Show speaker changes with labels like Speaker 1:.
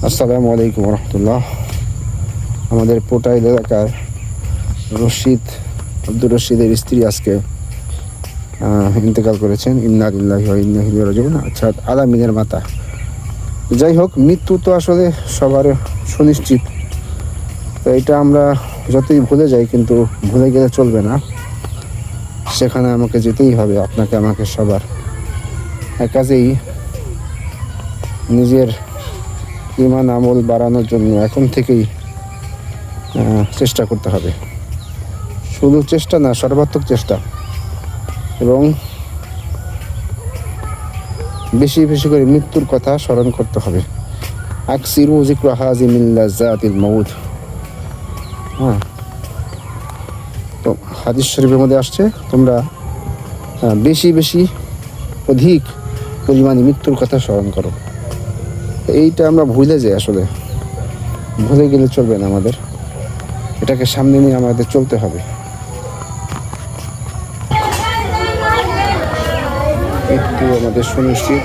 Speaker 1: আসসালামু আলাইকুম রহমতুল্লাহ। আমাদের পোটাইল এলাকার আব্দুর রশিদের স্ত্রী আজকে ইন্তেকাল করেছেন। ইন্না লিল্লাহি ওয়া ইন্না ইলাইহি রাজিউন। অর্থাৎ আলামিনের মাতা। যাই হোক, মৃত্যু তো আসলে সবার সুনিশ্চিত। তো এটা আমরা যতই ভুলে যাই, কিন্তু ভুলে গেলে চলবে না। সেখানে আমাকে যেতেই হবে, আপনাকে আমাকে সবার। কাজেই নিজের ঈমান আমল বাড়ানোর জন্য এখন থেকেই চেষ্টা করতে হবে। শুধু চেষ্টা না, সর্বাত্মক চেষ্টা, এবং বেশি বেশি করে মৃত্যুর কথা স্মরণ করতে হবে। আকসিরু যিকরা হাযিমিল লাযাতিল মাউত। তো হাদিস শরীফের মধ্যে আসছে, তোমরা বেশি বেশি অধিক পরিমাণে মৃত্যুর কথা স্মরণ করো। এইটা আমরা ভুলে যাই, আসলে ভুলে গেলে চলবে না। আমাদের এটাকে সামনে নিয়ে আমাদের চলতে হবে। মৃত্যু আমাদের সুনিশ্চিত।